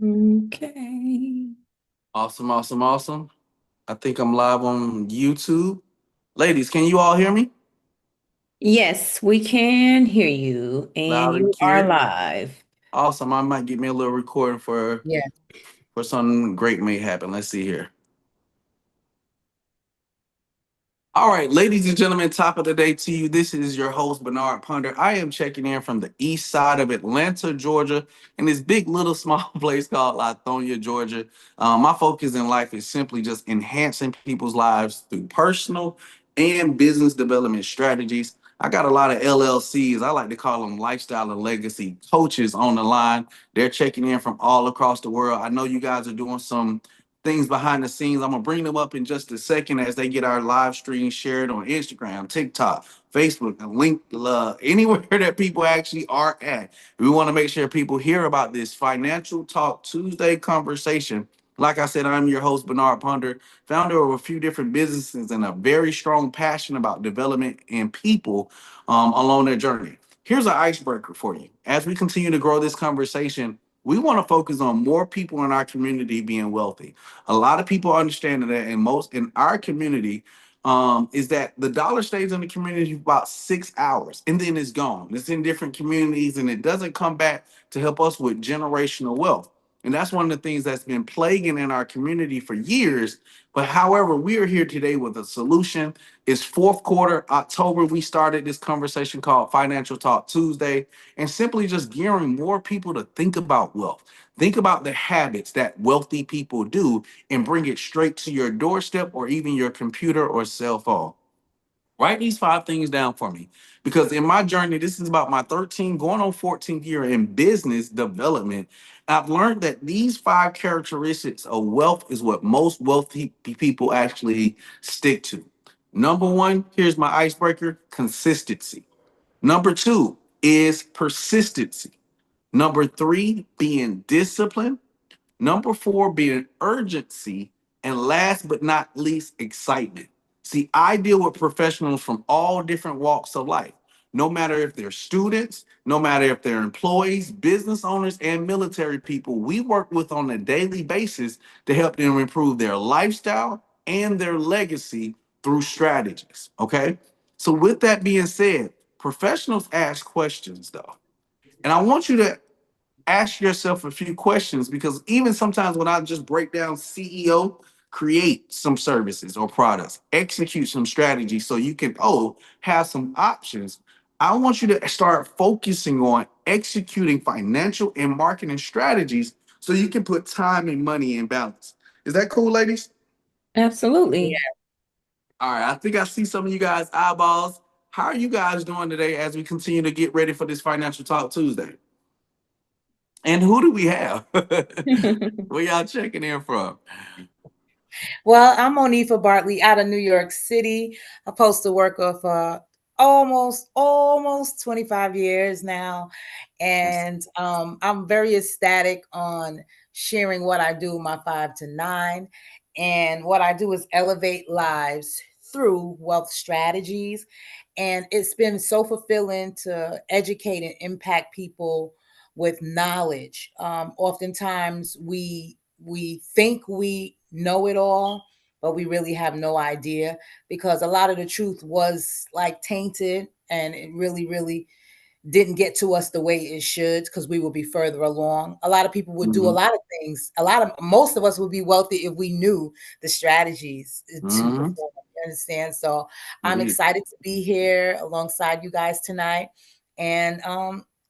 Okay. Awesome, awesome, awesome. I think I'm live on YouTube. Ladies, can you all hear me? Yes, we can hear you, and Loud and you are clear. live. Awesome. I might get me a little recording Yeah. for something great may happen. Let's see here. All right, ladies and gentlemen, top of the day to you. This is your host, Bernard Ponder. I am checking in from the east side of Atlanta, Georgia, in this big, little, small place called Lithonia, Georgia. My focus in life is simply just enhancing people's lives through personal and business development strategies. I got a lot of LLCs. I like to call them lifestyle and legacy coaches on the line. They're checking in from all across the world. I know you guys are doing some things behind the scenes. I'm gonna bring them up in just a second as they get our live stream shared on Instagram, TikTok, Facebook, and link anywhere that people actually are at. We want to make sure people hear about this Financial Talk Tuesday conversation. Like I said, I'm your host, Bernard Ponder, founder of a few different businesses and a very strong passion about development and people along their journey. Here's an icebreaker for you. As we continue to grow this conversation, we want to focus on more people in our community being wealthy. A lot of people understand that in most in our community is that the dollar stays in the community for about 6 hours and then it's gone. It's in different communities and it doesn't come back to help us with generational wealth. And that's one of the things that's been plaguing in our community for years. But however, we are here today with a solution. It's fourth quarter, October. We started this conversation called Financial Talk Tuesday and simply just gearing more people to think about wealth. Think about the habits that wealthy people do and bring it straight to your doorstep or even your computer or cell phone. Write these five things down for me because in my journey, this is about my 13 going on 14th year in business development. I've learned that these five characteristics of wealth is what most wealthy people actually stick to. Number one, here's my icebreaker: consistency. Number two is persistency. Number three, being disciplined. Number four being urgency. And last but not least, excitement. See, I deal with professionals from all different walks of life, no matter if they're students, no matter if they're employees, business owners, and military people. We work with on a daily basis to help them improve their lifestyle and their legacy through strategies. Okay. So, with that being said, professionals ask questions though. And I want you to ask yourself a few questions because even sometimes when I just break down CEO, create some services or products, execute some strategies so you can have some options. I want you to start focusing on executing financial and marketing strategies so you can put time and money in balance. Is that cool, ladies? Absolutely. All right, I think I see some of you guys eyeballs. How are you guys doing today as we continue to get ready for this Financial Talk Tuesday? And who do we have? Where y'all checking in from? Well, I'm Monifa Bartley out of New York City, a postal worker for almost 25 years now. And I'm very ecstatic on sharing what I do, my 5 to 9. And what I do is elevate lives through wealth strategies. And it's been so fulfilling to educate and impact people with knowledge. Oftentimes we think we know it all, but we really have no idea because a lot of the truth was like tainted and it really didn't get to us the way it should because we would be further along. A lot of people would do a Mhm. lot of things. Most of us would be wealthy if we knew the strategies to Mhm. perform. You understand? So I'm Indeed. excited to be here alongside you guys tonight, and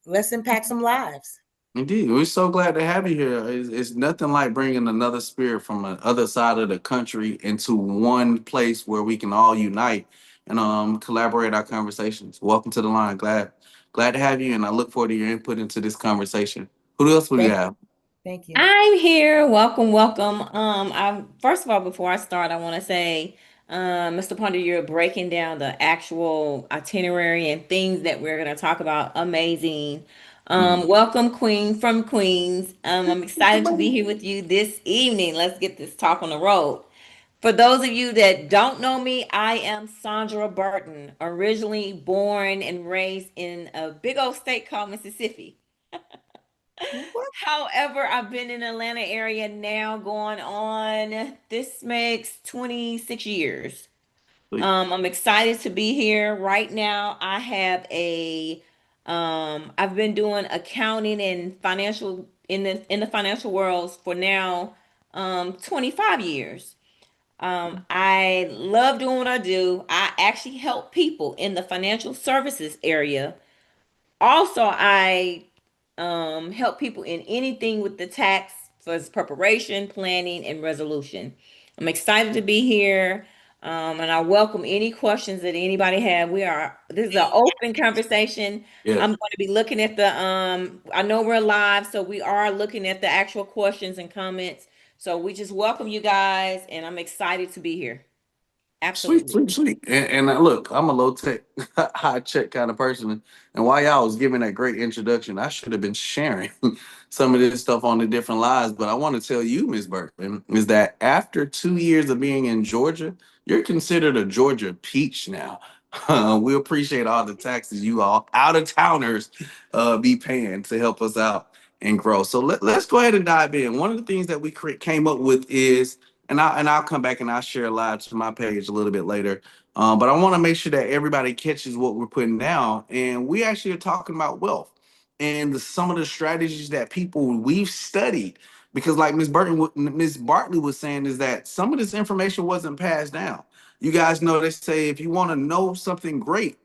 let's impact some lives. Indeed. We're so glad to have you here. It's nothing like bringing another spirit from the other side of the country into one place where we can all unite and collaborate our conversations. Welcome to the line. Glad to have you, and I look forward to your input into this conversation. Who else will you Thank have? thank you. I'm here. Welcome, welcome. I first of all, before I start, I want to say, Mr. Ponder, you're breaking down the actual itinerary and things that we're going to talk about. Amazing. Mhm. Welcome, Queen from Queens. I'm excited to be here with you this evening. Let's get this talk on the road. For those of you that don't know me, I am Sandra Burton, originally born and raised in a big old state called Mississippi. What? However, I've been in the Atlanta area now going on, this makes 26 years. Sweet. I'm excited to be here. Right now, I have I've been doing accounting and financial in the financial world for now 25 years. I love doing what I do. I actually help people in the financial services area. Also, I help people in anything with the tax for preparation, planning, and resolution. I'm excited to be here. And I welcome any questions that anybody have. This is an open conversation. Yeah. I'm going to be looking at I know we're live, so we are looking at the actual questions and comments. So we just welcome you guys, and I'm excited to be here. Sweet, Absolutely. sweet, sweet. And look, I'm a low tech, high check kind of person. And while y'all was giving that great introduction, I should have been sharing some of this stuff on the different lives. But I want to tell you, Miss Berkman, is that after 2 years of being in Georgia, you're considered a Georgia peach now. We appreciate all the taxes you all out of towners be paying to help us out and grow. So let's go ahead and dive in. One of the things that we came up with is I'll come back and I'll share live to my page a little bit later. But I want to make sure that everybody catches what we're putting down. And we actually are talking about wealth and some of the strategies that people we've studied. Because like Miss Bartley was saying, is that some of this information wasn't passed down. You guys know they say if you want to know something great,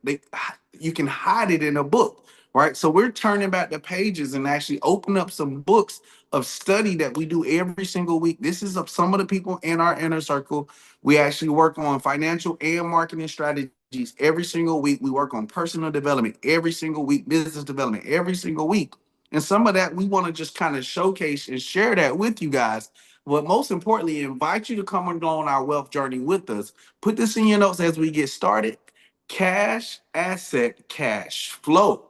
you can hide it in a book, right? So we're turning back the pages and actually open up some books of study that we do every single week. This is of some of the people in our inner circle. We actually work on financial and marketing strategies every single week. We work on personal development every single week, business development every single week. And some of that we want to just kind of showcase and share that with you guys. But most importantly, invite you to come on our wealth journey with us. Put this in your notes as we get started. Cash, asset, cash flow.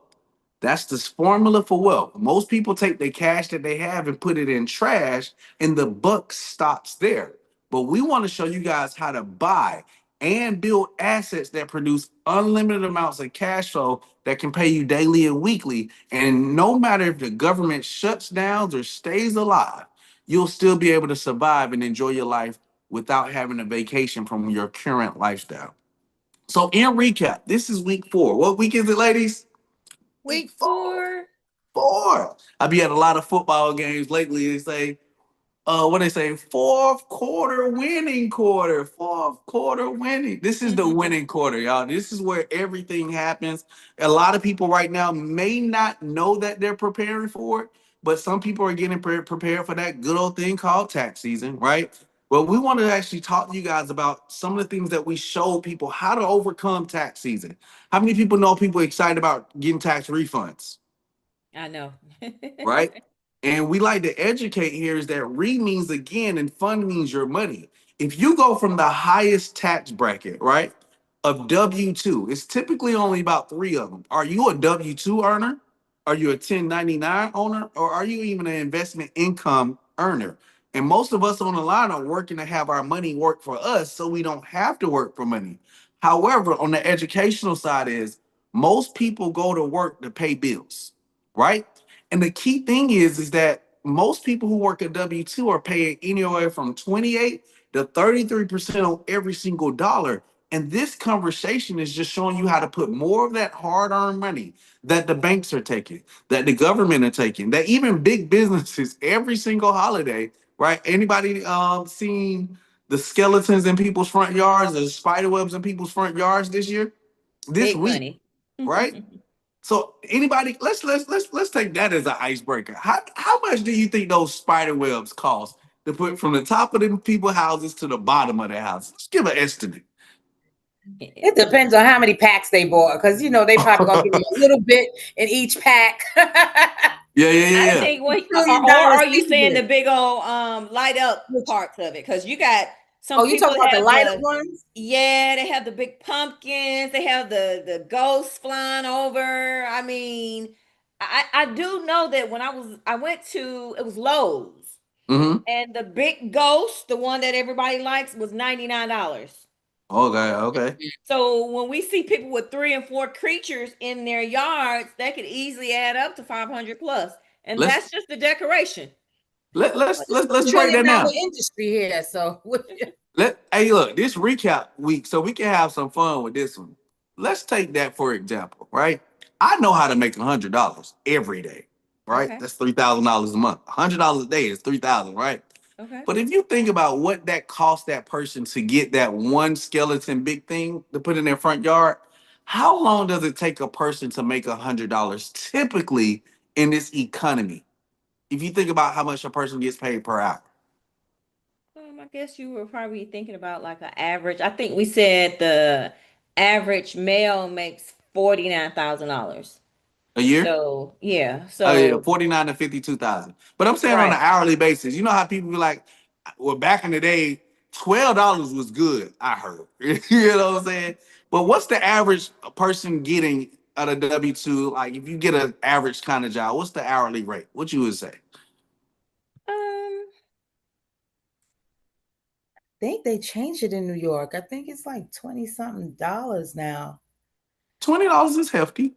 That's the formula for wealth. Most people take the cash that they have and put it in trash, and the buck stops there. But we want to show you guys how to buy and build assets that produce unlimited amounts of cash flow that can pay you daily and weekly. And no matter if the government shuts down or stays alive, you'll still be able to survive and enjoy your life without having a vacation from your current lifestyle. So, in recap, this is week 4. What week is it, ladies? Week Week 4. 4. 4. I be at a lot of football games lately. They say, what they say, fourth quarter winning quarter, fourth quarter winning. This is the winning quarter, y'all. This is where everything happens. A lot of people right now may not know that they're preparing for it, but some people are getting prepared for that good old thing called tax season, right? Well, we want to actually talk to you guys about some of the things that we show people how to overcome tax season. How many people know people excited about getting tax refunds? I know. Right? And we like to educate here is that re means again and fund means your money. If you go from the highest tax bracket, right, of W-2, it's typically only about 3 of them. Are you a W-2 earner? Are you a 1099 owner? Or are you even an investment income earner? And most of us on the line are working to have our money work for us so we don't have to work for money. However, on the educational side is most people go to work to pay bills, right? And the key thing is that most people who work at W-2 are paying anywhere from 28 to 33% on every single dollar. And this conversation is just showing you how to put more of that hard-earned money that the banks are taking, that the government are taking, that even big businesses every single holiday, right? Anybody seen the skeletons in people's front yards, the spider webs in people's front yards this year, this Big week, money. right? So anybody, let's take that as an icebreaker. How much do you think those spider webs cost to put from the top of the people's houses to the bottom of their house? Let's give an estimate. It depends on how many packs they bought, because they probably gonna give you a little bit in each pack. I Yeah. think what or $1 are you saying the season. big old light up Which, parts of it? Because you got some oh, you people talking about the have light up ones? they have the big pumpkins, they have the ghosts flying over. I mean, I do know that when I went to it was Lowe's Mm-hmm. and the big ghost, the one that everybody likes, was $99. Okay. So when we see people with 3 and 4 creatures in their yards, that could easily add up to 500 plus. And Let's that's just the decoration. let's break Bringing that down down. the industry here. So Hey, look, this recap week, so we can have some fun with this one. Let's take that for example, right? I know how to make $100 every day, right? Okay. That's $3,000 a month. $100 a day is 3,000, right? Okay. But if you think about what that cost that person to get that one skeleton big thing to put in their front yard, how long does it take a person to make $100 typically in this economy? If you think about how much a person gets paid per hour. I guess you were probably thinking about like an average. I think we said the average male makes $49,000. A year? So yeah. Oh yeah, So 49 to 52,000. But I'm saying on right. an hourly basis. You know how people be like, well, back in the day, $12 was good, I heard. You know what I'm saying? But what's the average person getting out of W2? Like if you get an average kind of job, what's the hourly rate? What you would say? Um, I think they changed it in New York. I think it's like 20 something dollars now. $20 is hefty.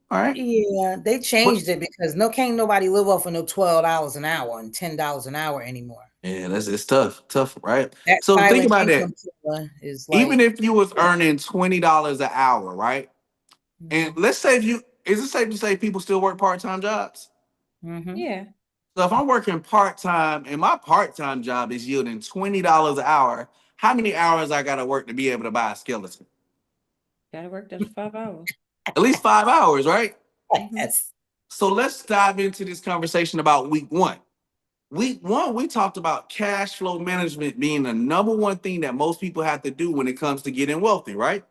All right. Yeah, they But changed it because can't nobody live off of no $12 an hour and $10 an hour anymore. yeah, it's tough, right? That So think silent about that. income killer is Even like, if you was earning $20 an hour, right? And let's say is it safe to say people still work part-time jobs? mm-hmm. yeah. So if I'm working part-time and my part-time job is yielding $20 an hour, how many hours I gotta work to be able to buy a skeleton? Gotta work those 5 hours. At least 5 hours, right? Yes. So let's dive into this conversation about week one. Week one, we talked about cash flow management being the number one thing that most people have to do when it comes to getting wealthy, right?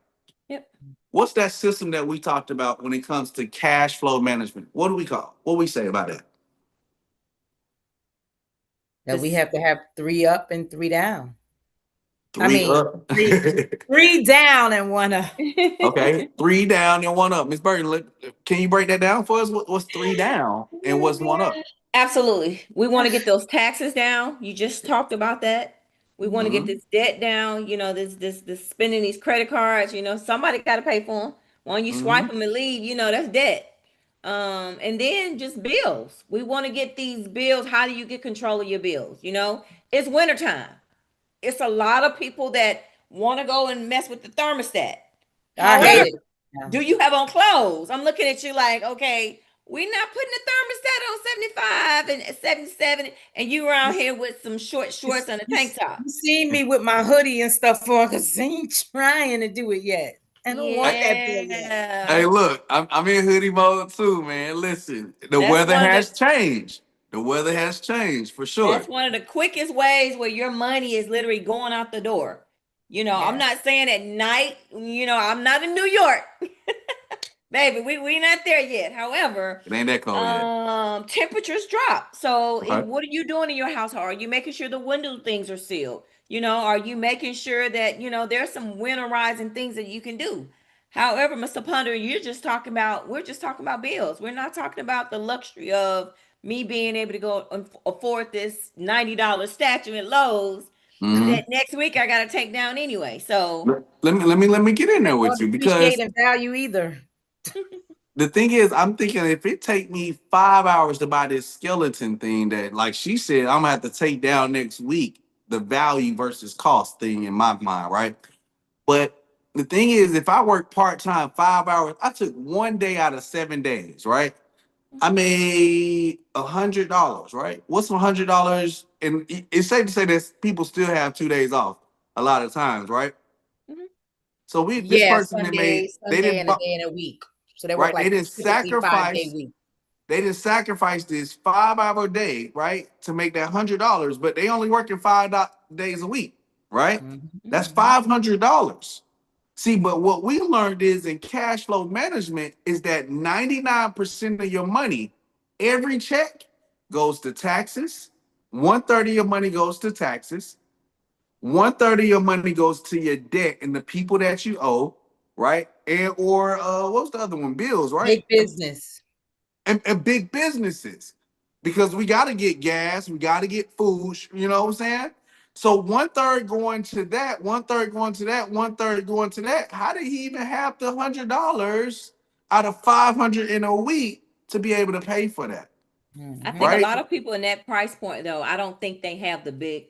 Yep. What's that system that we talked about when it comes to cash flow management? What do we call? What do we say about that? That we have to have 3 up and 3 down. Three up. three down and 1 up. Okay, 3 down and 1 up. Miss Burton, can you break that down for us? What's 3 down and what's 1 up? Absolutely. We want to get those taxes down. You just talked about that. We want to get this debt down. You know, this spending these credit cards. You know, somebody got to pay for them. When you swipe them and leave, you know that's debt. And then just bills. We want to get these bills. How do you get control of your bills? You know, it's wintertime. It's a lot of people that want to go and mess with the thermostat. I hate it. Do you have on clothes? I'm looking at you like, okay, we're not putting the thermostat on 75 and 77, and you around here with some short shorts and a tank top. You seen me with my hoodie and stuff on because I ain't trying to do it yet. I don't want that bill yet. Hey, look, I'm in hoodie mode too, man. Listen, the weather has changed. The weather has changed for sure. That's one of the quickest ways where your money is literally going out the door. You know, I'm not saying at night, you know, I'm not in New York. Baby, we not there yet. However, it ain't that cold yet. Temperatures drop. So what are you doing in your household? Are you making sure the window things are sealed? You know, are you making sure that, you know, there's some winterizing things that you can do? However, Mr. Ponder, we're just talking about bills. We're not talking about the luxury of me being able to go and afford this $90 statue at Lowe's that next week I gotta take down anyway. So let me get in there with you because value either. The thing is, I'm thinking if it take me 5 hours to buy this skeleton thing that, like she said, I'm gonna have to take down next week, the value versus cost thing in my mind, right? But the thing is, if I work part-time 5 hours, I took 1 day out of 7 days, right? I made $100, right? What's $100? And it's safe to say that people still have 2 days off a lot of times, right? So this person that made Sunday and a day in a week. So they work right, like they didn't sacrifice 5-day week. They didn't sacrifice this 5-hour day, right, to make that $100, but they only working 5 days a week, right? That's $500. See, but what we learned is in cash flow management is that 99% of your money, every check goes to taxes. 1/3 of your money goes to taxes. 1/3 of your money goes to your debt and the people that you owe, right? And or what's the other one? Bills, right? Big business. And big businesses. Because we got to get gas, we got to get food, you know what I'm saying? So 1/3 going to that, 1/3 going to that, 1/3 going to that. How did he even have the $100 out of 500 in a week to be able to pay for that? I think a Mhm. right? lot of people in that price point though, I don't think they have the big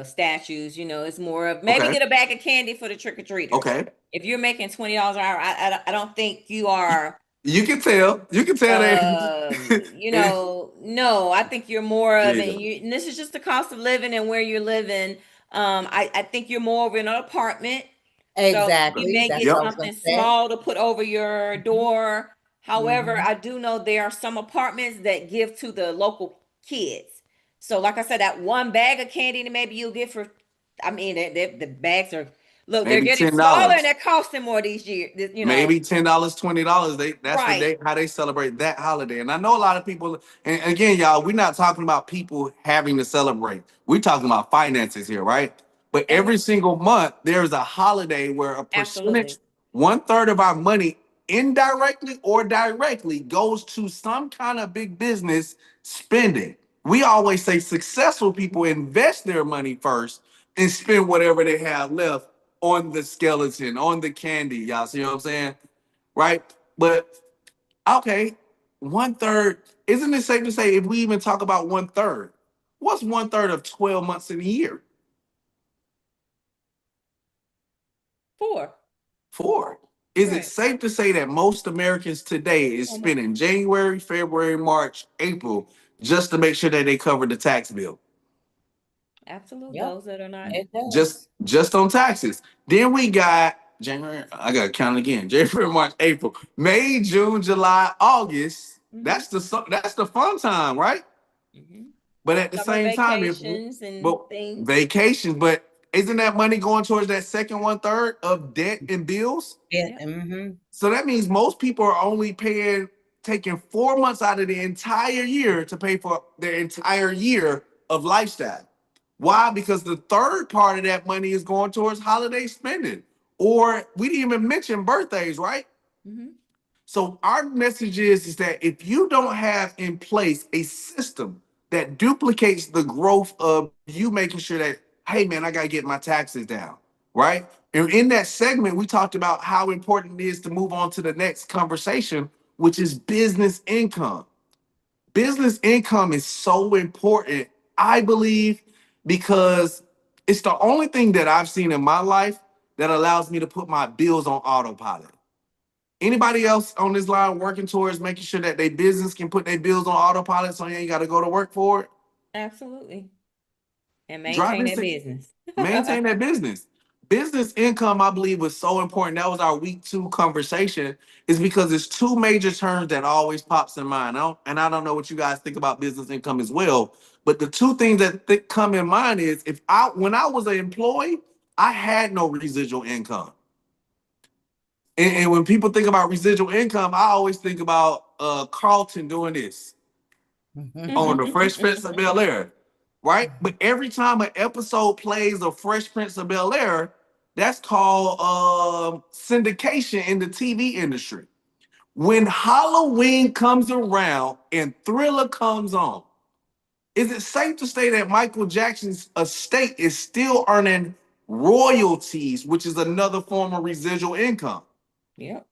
statues. It's more of maybe Okay, get a bag of candy for the trick-or-treaters. okay. If you're making $20 an hour, I don't think you are You can tell. You can tell that. no, I think you're more of, Yeah. and this is just the cost of living and where you're living. I think you're more of in an apartment. So you Exactly. may That's get what Yep. I was gonna something say. small to put over your Mhm. door. However, Mhm. I do know there are some apartments that give to the local kids. So like I said, that one bag of candy that maybe you'll get for, I mean, the bags are, look, they're Maybe getting ten smaller and dollars. they're costing more these years. Maybe $10, $20. That's what Right. how they celebrate that holiday. And I know a lot of people, and again, y'all, we're not talking about people having to celebrate. We're talking about finances here, right? But And every single month there's a holiday where a percentage, absolutely. 1/3 of our money, indirectly or directly, goes to some kind of big business spending. We always say successful people invest their money first and spend whatever they have left on the skeleton, on the candy. Y'all see what I'm saying? Right? But okay, 1/3. Isn't it safe to say if we even talk about 1/3, what's 1/3 of 12 months in a year? 4. Four. Is it Right. safe to say that most Americans today is Almost. spending January, February, March, April just to make sure that they cover the tax bill? Absolutely. Yep, Those that are not. it just does. just on taxes. Then we got January. I gotta count again. January, March, April, May, June, July, August. Hmm. That's the fun time, right? Hmm. But at the Summer same time, if vacations and but things. vacations, but isn't that money going towards that second 1/3 of debt and bills? Yeah. Yep. Mhm. So that means most people are only taking 4 months out of the entire year to pay for their entire year of lifestyle. Why? Because the third part of that money is going towards holiday spending. Or we didn't even mention birthdays, right? Hmm. So our message is that if you don't have in place a system that duplicates the growth of you making sure that, hey man, I gotta get my taxes down, right? And in that segment, we talked about how important it is to move on to the next conversation, which is business income. Business income is so important, I believe, because it's the only thing that I've seen in my life that allows me to put my bills on autopilot. Anybody else on this line working towards making sure that their business can put their bills on autopilot so you ain't got to go to work for it? Absolutely. And Drive maintain this that business. Maintain that business. Business income, I believe, was so important. That was our week 2 conversation, is because it's two major terms that always pops in mind. I don't know what you guys think about business income as well, but the two things that come in mind is when I was an employee, I had no residual income. And when people think about residual income, I always think about Carlton doing this on the Fresh Prince of Bel Air, right? But every time an episode plays of Fresh Prince of Bel Air, that's called syndication in the TV industry. When Halloween comes around and Thriller comes on, is it safe to say that Michael Jackson's estate is still earning royalties, which is another form of residual income? Yep.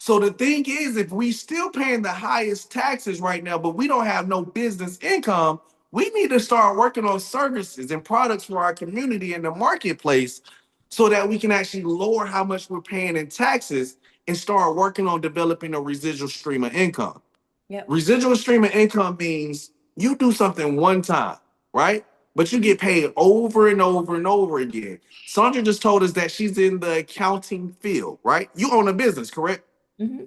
So the thing is, if we still paying the highest taxes right now, but we don't have no business income, we need to start working on services and products for our community in the marketplace so that we can actually lower how much we're paying in taxes and start working on developing a residual stream of income. Yep. Residual stream of income means you do something one time, right? But you get paid over and over and over again. Sandra just told us that she's in the accounting field, right? You own a business, correct? Hmm.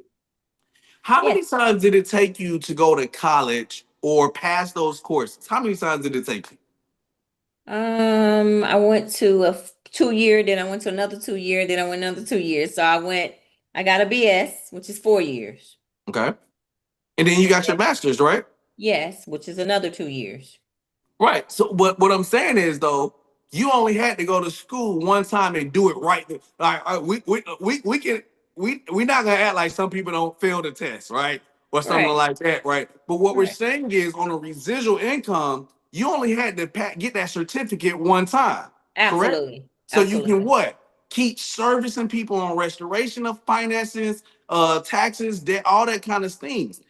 How Yes. many times did it take you to go to college or pass those courses? How many times did it take you? I went to 2 year, then I went to another 2 year, then I went another 2 years. So I got a BS, which is 4 years. Okay. And then you And got your then, master's, right? yes, which is another 2 years. Right. So what I'm saying is though, you only had to go to school one time and do it right. Like we not gonna act like some people don't fail the test, right? Or something Right. like that, right? But what we're Right. saying is on a residual income, you only had to get that certificate one time, correct? Absolutely. So you can Absolutely. what? Keep servicing people on restoration of finances, taxes, debt, all that kind of things.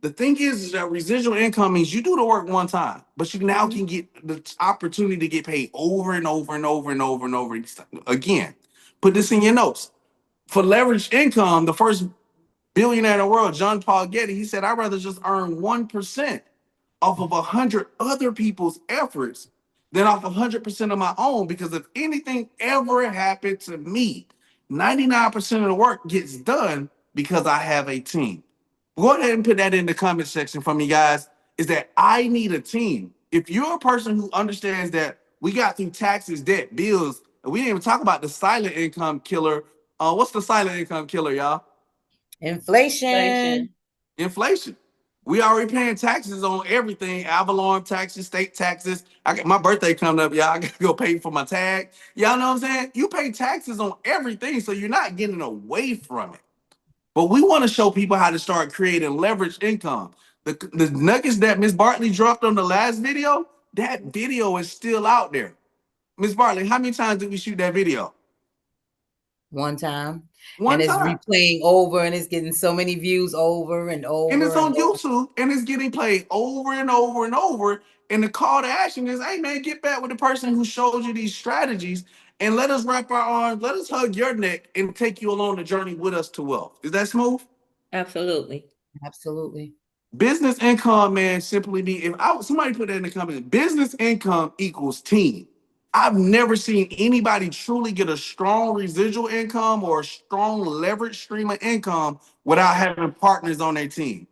The thing is that residual income means you do the work one time, but you now can get the opportunity to get paid over and over and over and over and over again. Put this in your notes. For leveraged income, the first billionaire in the world, John Paul Getty, he said, I'd rather just earn 1% off of 100 other people's efforts than off 100% of my own. Because if anything ever happened to me, 99% of the work gets done because I have a team. Go ahead and put that in the comment section for me, guys. Is that I need a team. If you're a person who understands that we got through taxes, debt, bills, and we didn't even talk about the silent income killer. What's the silent income killer, y'all? Inflation. Inflation. We already paying taxes on everything. Avalon taxes, state taxes. I got my birthday coming up, y'all. I gotta go pay for my tag. Y'all know what I'm saying? You pay taxes on everything, so you're not getting away from it. But we want to show people how to start creating leveraged income. The nuggets that Miss Bartley dropped on the last video, that video is still out there. Miss Bartley, how many times did we shoot that video? One time. One and it's time. replaying over, and it's getting so many views over and over. And it's on over. YouTube, and it's getting played over and over and over. And the call to action is, hey man, get back with the person who showed you these strategies and let us wrap our arms, let us hug your neck and take you along the journey with us to wealth. Is that smooth? Absolutely. Absolutely. Business income, man, simply be, if somebody put that in the comments, business income equals team. I've never seen anybody truly get a strong residual income or a strong leverage stream of income without having partners on their team.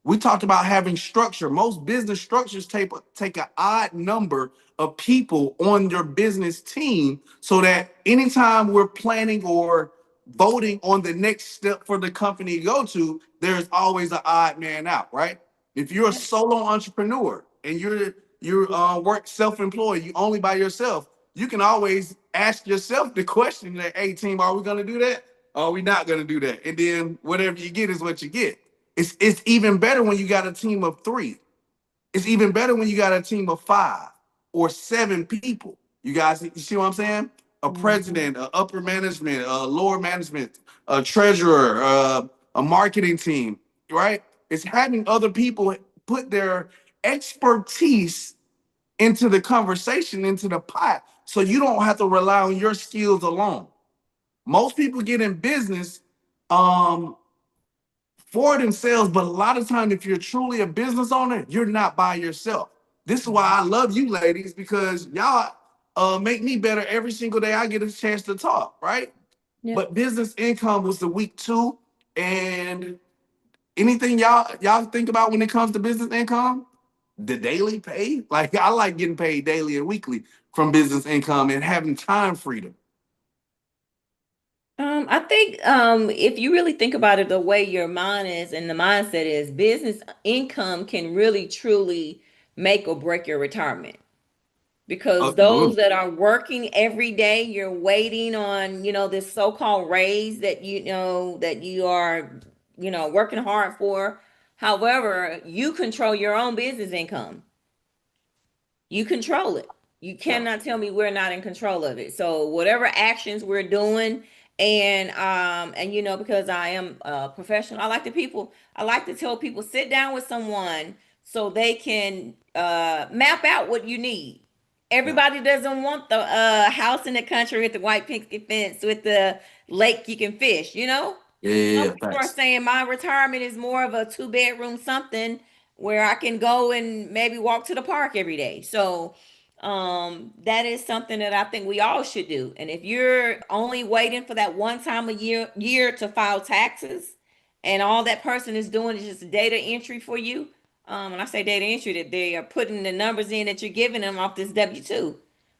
We talked about having structure. Most business structures take an odd number of people on your business team so that anytime we're planning or voting on the next step for the company to go to, there's always an odd man out, right? If you're a solo entrepreneur and you're work self-employed, you only by yourself, you can always ask yourself the question that, hey team, are we gonna do that? Or are we not gonna do that? And then whatever you get is what you get. It's even better when you got a team of 3. It's even better when you got a team of 5 or 7 people. You guys, you see what I'm saying? A president, a upper management, a lower management, a treasurer, a marketing team, right? It's having other people put their expertise into the conversation, into the pot, so you don't have to rely on your skills alone. Most people get in business for themselves, but a lot of times, if you're truly a business owner, you're not by yourself. This is why I love you ladies, because y'all make me better every single day I get a chance to talk, right? Yep. But business income was the week 2. And anything y'all think about when it comes to business income? The daily pay? Like, I like getting paid daily and weekly from business income and having time freedom. I think if you really think about it, the way your mind is and the mindset is, business income can really truly make or break your retirement. Because those that are working every day, you're waiting on, this so-called raise that you are, working hard for. However, you control your own business income. You control it. You cannot tell me we're not in control of it. So whatever actions we're doing, and because I am a professional, I like to tell people, sit down with someone so they can map out what you need. Everybody doesn't want the house in the country with the white picket fence with the lake you can fish, Yeah. Some people are saying my retirement is more of a 2-bedroom something where I can go and maybe walk to the park every day. So that is something that I think we all should do. And if you're only waiting for that one time a year to file taxes, and all that person is doing is just data entry for you, when I say data entry, that they are putting the numbers in that you're giving them off this W-2.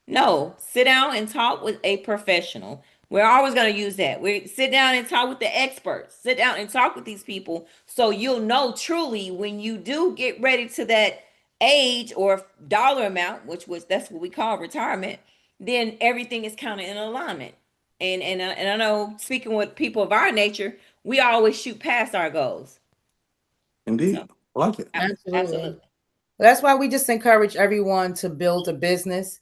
No, sit down and talk with a professional. We're always going to use that. We sit down and talk with the experts. Sit down and talk with these people so you'll know truly when you do get ready to that age or dollar amount, that's what we call retirement, then everything is kind of in alignment. And I know, speaking with people of our nature, we always shoot past our goals. Indeed. So, I like it. Absolutely. That's why we just encourage everyone to build a business.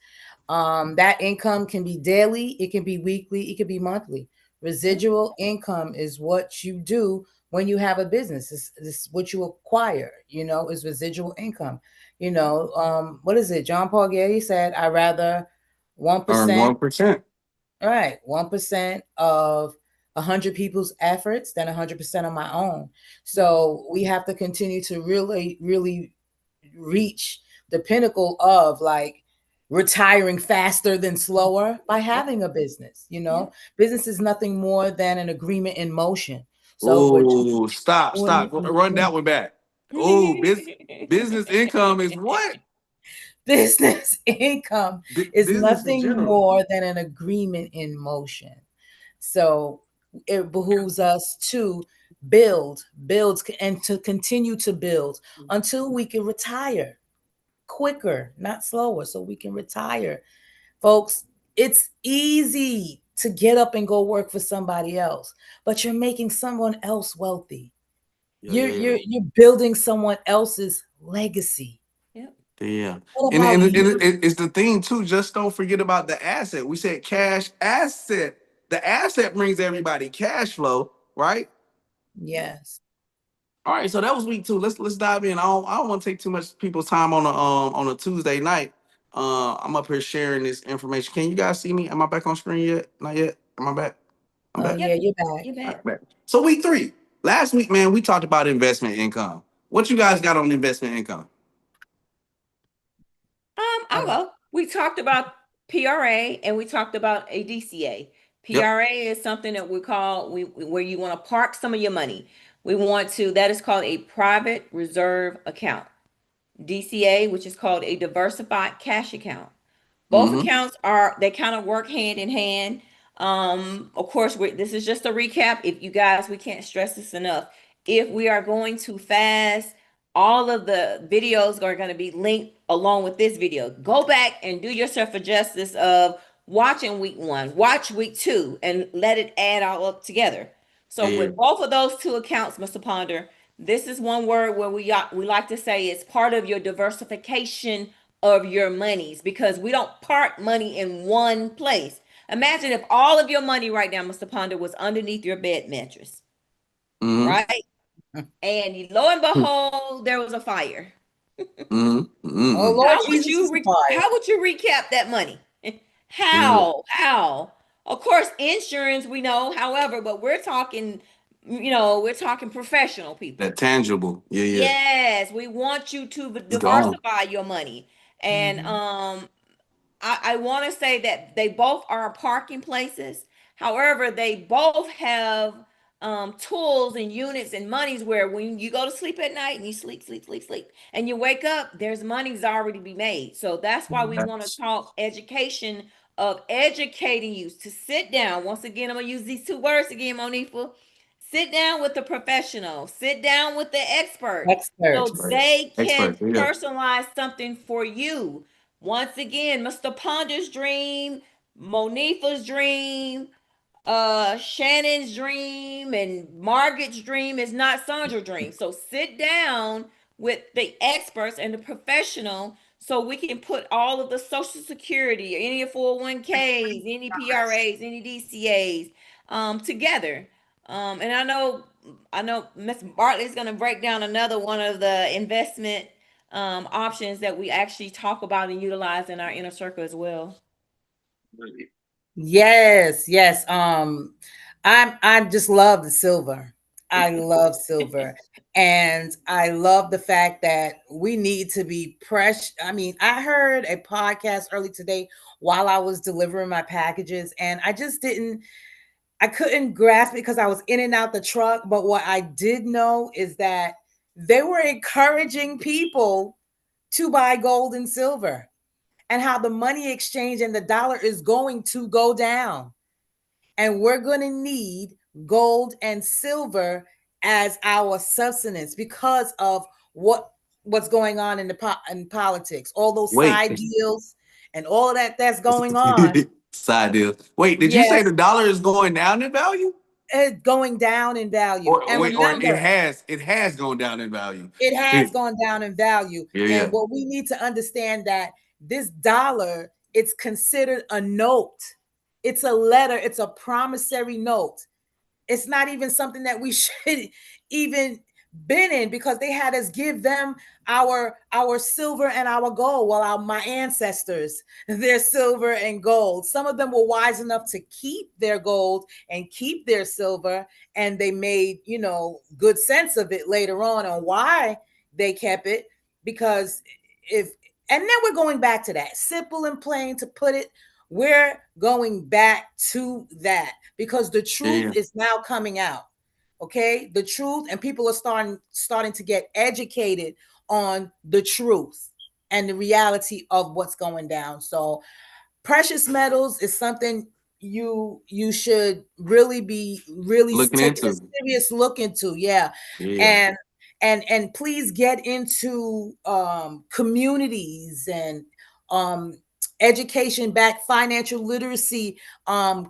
That income can be daily, it can be weekly, it can be monthly. Residual income is what you do when you have a business. This what you acquire, is residual income. What is it? John Paul Getty said, I rather Earn 1%, 1%. right, 1% of 100 people's efforts than 100% of my own. So we have to continue to really, really reach the pinnacle of like retiring faster than slower by having a business. Business is nothing more than an agreement in motion. So Oh, stop, when, run that one back. Oh, business income is what? business income is Business in nothing general. more than an agreement in motion. So it behooves us to build, and to continue to build until we can retire quicker, not slower, so we can retire. Folks, it's easy to get up and go work for somebody else, but you're making someone else wealthy. You're building someone else's legacy. Yeah. What And, about and, you? and it's the thing too, just don't forget about the asset. We said cash asset. The asset brings everybody cash flow, right? Yes. All right, so that was week 2. Let's dive in. I don't want to take too much people's time on a Tuesday night. I'm up here sharing this information. Can you guys see me? Am I back on screen yet? Not yet. Am I back? I'm back. Yeah, you're back. You All bet. right, back. So week 3. Last week, man, we talked about investment income. What you guys got on investment income? I'll go. We talked about PRA and we talked about a DCA. Yep. PRA is something that we call where you want to park some of your money. That is called a private reserve account. DCA, which is called a diversified cash account. Both Mm-hmm. accounts they kind of work hand in hand. Of course, this is just a recap. If you guys, we can't stress this enough. If we are going too fast, all of the videos are going to be linked along with this video. Go back and do yourself a justice of watching week 1, watch week 2, and let it add all up together. So with both of those 2 accounts, Mr. Ponder, this is one word where we like to say it's part of your diversification of your monies, because we don't park money in one place. Imagine if all of your money right now, Mr. Ponder, was underneath your bed mattress, Mm-hmm. right? And lo and behold, there was a fire. Mm-hmm. Mm-hmm. Oh Lord, How would you recap that money? How? Of course, insurance we know, however, but we're talking, we're talking professional people. That tangible. Yeah. Yes, we want you to It's gone. diversify your money. And I want to say that they both are parking places. However, they both have tools and units and monies where when you go to sleep at night and you sleep, and you wake up, there's monies already be made. So that's why we want to talk education of educating you to sit down. Once again, I'm going to use these 2 words again, Monifa. Sit down with the professional. Sit down with the expert. So they can personalize something for you. Once again, Mr. Ponder's dream, Monifa's dream, Shannon's dream, and Margaret's dream is not Sandra's dream. So sit down with the experts and the professional so we can put all of the Social Security, any 401ks, any PRAs, any DCAs together. And I know Ms. Bartley's going to break down another one of the investment options that we actually talk about and utilize in our inner circle as well. Yes. I just love the silver. I love silver. And I love the fact that we need to be fresh. I mean, I heard a podcast early today while I was delivering my packages, and I couldn't grasp it because I was in and out the truck. But what I did know is that they were encouraging people to buy gold and silver, and how the money exchange and the dollar is going to go down. And we're going to need gold and silver as our substance because of what's going on in politics, all those side deals and all of that's going on. Side deal. Wait, did you say the dollar is going down in value? It's going down in value. Or Remember, it has gone down in value. It has gone down in value. Yeah. And what we need to understand that this dollar, it's considered a note. It's a letter. It's a promissory note. it's not even something that we should even been in, because they had us give them our silver and our gold. Well, my ancestors, their silver and gold, some of them were wise enough to keep their gold and keep their silver, and they made, you know, good sense of it later on why they kept it. Because if, and then we're going back to that, simple and plain to put it, we're going back to that, because the truth is now coming out. Okay, the truth, and people are starting to get educated on the truth and the reality of what's going down. So precious metals is something you should really be Looking taking a into. serious look into. Yeah. Yeah. And please get into communities and education backed financial literacy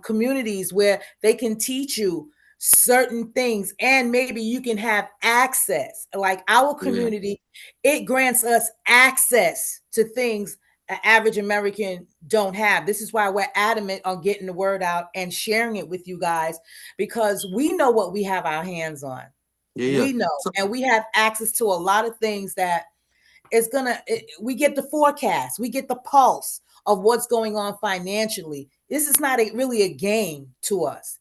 communities where they can teach you certain things, and maybe you can have access. Like our community, it grants us access to things an average American don't have. This is why we're adamant on getting the word out and sharing it with you guys, because we know what we have our hands on. We know, So, and we have access to a lot of things that is we get the forecast, we get the pulse of what's going on financially. This is not really a game to us.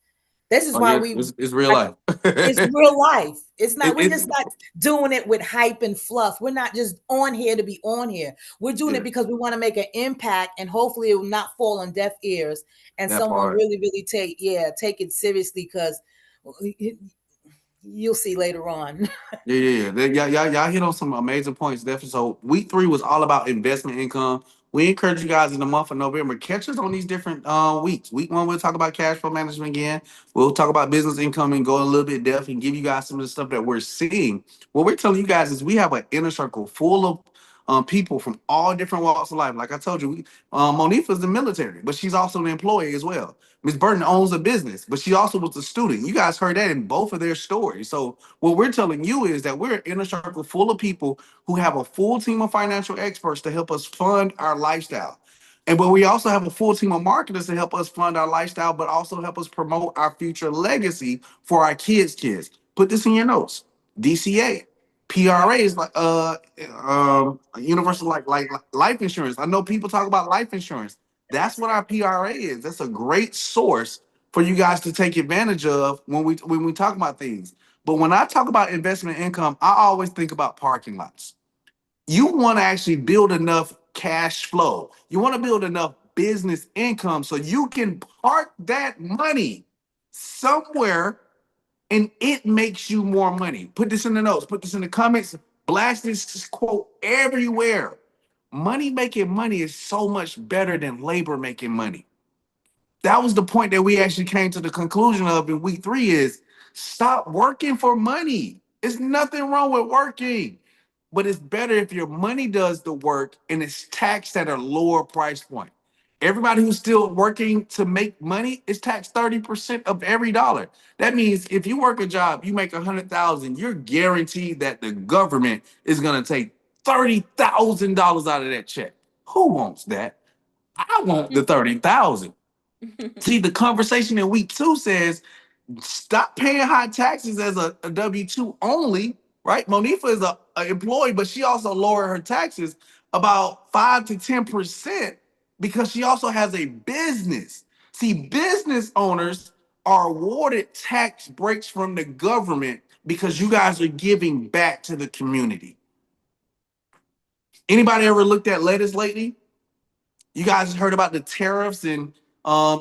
This is why it's real life. it's real life. It's not, we're It's just not doing it with hype and fluff. We're not just on here to be on here. We're doing it because we want to make an impact, and hopefully it will not fall on deaf ears and that someone part. really take it seriously, because you'll see later on. Y'all hit on some amazing points, definitely. So week 3 was all about investment income. We encourage you guys in the month of November, catch us on these different weeks. Week 1, we'll talk about cash flow management again. We'll talk about business income and go a little bit depth and give you guys some of the stuff that we're seeing. What we're telling you guys is we have an inner circle full of people from all different walks of life. Like I told you, Monifa's the military, but she's also an employee as well. Miss Burton owns a business, but she also was a student. You guys heard that in both of their stories. So what we're telling you is that we're an inner circle full of people who have a full team of financial experts to help us fund our lifestyle. But we also have a full team of marketers to help us fund our lifestyle, but also help us promote our future legacy for our kids. Put this in your notes. DCA. PRA is like universal like life insurance. I know people talk about life insurance. That's what our PRA is. That's a great source for you guys to take advantage of when we talk about things. But when I talk about investment income, I always think about parking lots. You want to actually build enough cash flow. You want to build enough business income so you can park that money somewhere and it makes you more money. Put this in the notes, put this in the comments, blast this quote everywhere. Money making money is so much better than labor making money. That was the point that we actually came to the conclusion of in week 3 is stop working for money. There's nothing wrong with working, but it's better if your money does the work and it's taxed at a lower price point. Everybody who's still working to make money is taxed 30% of every dollar. That means if you work a job, you make 100,000, you're guaranteed that the government is gonna take $30,000 out of that check. Who wants that? I want the 30,000. See, the conversation in week 2 says stop paying high taxes as a W-2 only, right? Monifa is a employee, but she also lowered her taxes about 5 to 10% because she also has a business. See, business owners are awarded tax breaks from the government because you guys are giving back to the community. Anybody ever looked at lettuce lately? You guys heard about the tariffs and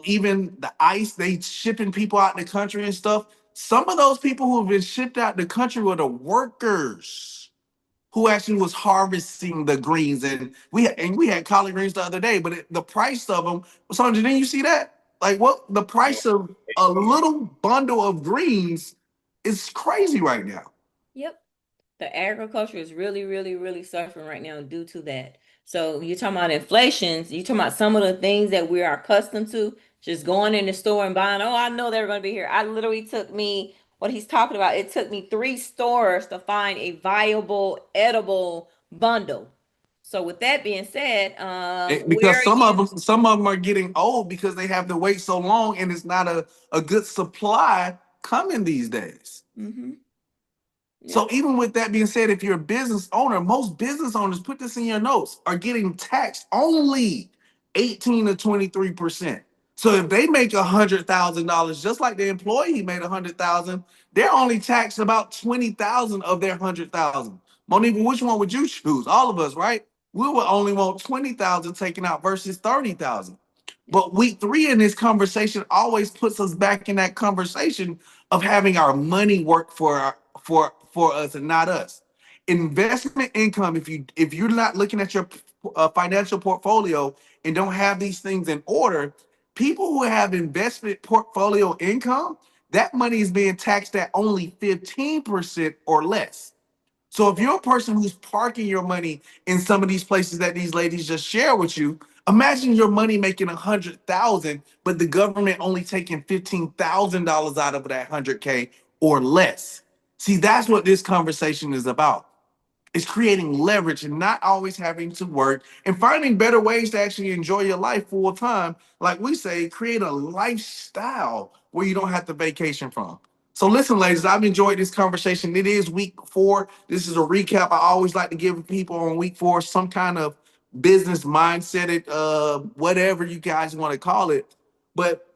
even the ICE, they shipping people out the country and stuff. Some of those people who have been shipped out the country were the workers who actually was harvesting the greens. And we had collard greens the other day, but the price of them, Sandra, didn't you see that? Like what the price of a little bundle of greens is crazy right now. Yep. The agriculture is really suffering right now due to that. So you're talking about inflations, you're talking about some of the things that we are accustomed to, just going in the store and buying, oh, I know they're going to be here. I literally took me, what he's talking about, it took me 3 stores to find a viable, edible bundle. So with that being said, Because some of them are getting old because they have to wait so long and it's not a good supply coming these days. Mm-hmm. So even with that being said, if you're a business owner, most business owners, put this in your notes, are getting taxed only 18 to 23%. So if they make $100,000, just like the employee made 100,000, they're only taxed about 20,000 of their 100,000. Monique, which one would you choose? All of us, right? We would only want 20,000 taken out versus 30,000. But week 3 in this conversation always puts us back in that conversation of having our money work for us and not us. Investment income, if you're not looking at your financial portfolio and don't have these things in order, people who have investment portfolio income, that money is being taxed at only 15% or less. So if you're a person who's parking your money in some of these places that these ladies just share with you, imagine your money making 100,000, but the government only taking $15,000 out of that 100K or less. See, that's what this conversation is about. It's creating leverage and not always having to work and finding better ways to actually enjoy your life full time. Like we say, create a lifestyle where you don't have to vacation from. So listen, ladies, I've enjoyed this conversation. It is week 4. This is a recap. I always like to give people on week 4 some kind of business mindset, whatever you guys want to call it. But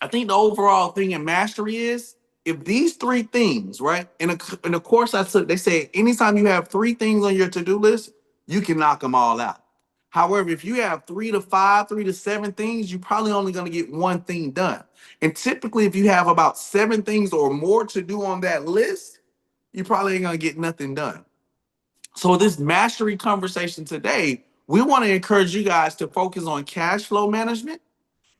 I think the overall thing in mastery is if these 3 things, right? In a course I took, they say anytime you have 3 things on your to-do list, you can knock them all out. However, if you have 3 to 5, 3 to 7 things, you're probably only going to get 1 thing done. And typically, if you have about 7 things or more to do on that list, you probably ain't going to get nothing done. So this mastery conversation today, we want to encourage you guys to focus on cash flow management,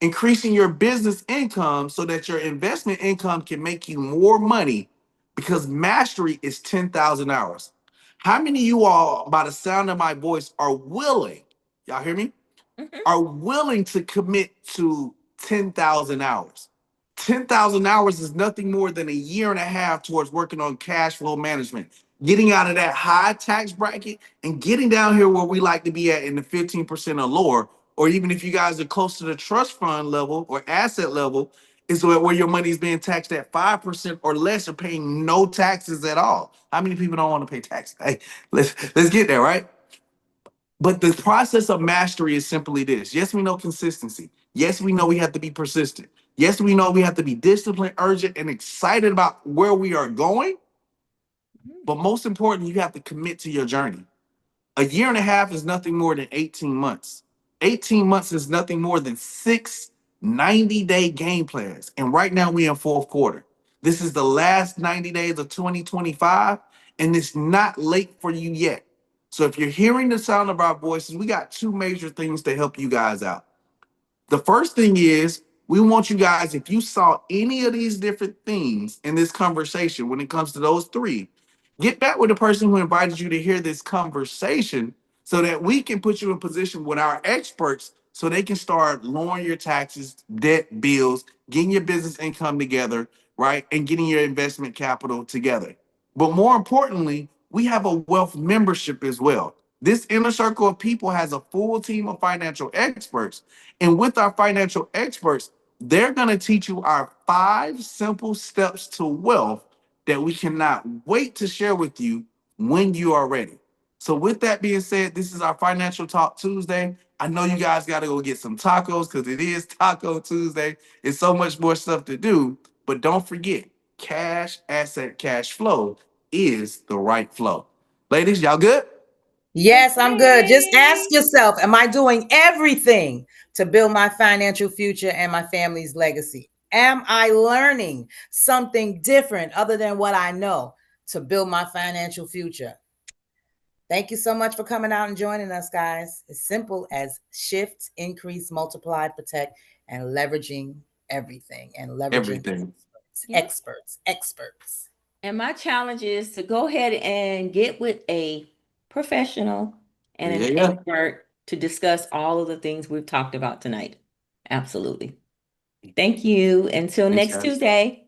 increasing your business income so that your investment income can make you more money, because mastery is 10,000 hours. How many of you all, by the sound of my voice, are willing, y'all hear me? Mm-hmm. Are willing to commit to 10,000 hours? 10,000 hours is nothing more than a year and a half towards working on cash flow management, getting out of that high tax bracket and getting down here where we like to be at in the 15% or lower, or even if you guys are close to the trust fund level or asset level, is where your money is being taxed at 5% or less or paying no taxes at all. How many people don't want to pay taxes? Hey, let's get there, right? But the process of mastery is simply this. Yes, we know consistency. Yes, we know we have to be persistent. Yes, we know we have to be disciplined, urgent, and excited about where we are going. But most important, you have to commit to your journey. A year and a half is nothing more than 18 months. 18 months is nothing more than 6 90-day game plans. And right now we're in 4th quarter. This is the last 90 days of 2025, and it's not late for you yet. So if you're hearing the sound of our voices, we got 2 major things to help you guys out. The first thing is we want you guys, if you saw any of these different things in this conversation, when it comes to those 3, get back with the person who invited you to hear this conversation so that we can put you in position with our experts so they can start lowering your taxes, debt, bills, getting your business income together, right? And getting your investment capital together. But more importantly, we have a wealth membership as well. This inner circle of people has a full team of financial experts. And with our financial experts, they're going to teach you our 5 simple steps to wealth that we cannot wait to share with you when you are ready. So with that being said, this is our Financial Talk Tuesday. I know you guys got to go get some tacos because it is Taco Tuesday. It's so much more stuff to do. But don't forget, cash, asset, cash flow is the right flow. Ladies, y'all good? Yes, I'm good. Just ask yourself, am I doing everything to build my financial future and my family's legacy? Am I learning something different other than what I know to build my financial future? Thank you so much for coming out and joining us, guys. As simple as shift, increase, multiply, protect, and leveraging everything and leveraging Everything. experts. And my challenge is to go ahead and get with a professional and an expert to discuss all of the things we've talked about tonight. Absolutely. Thank you. Until Thanks, next guys. Tuesday.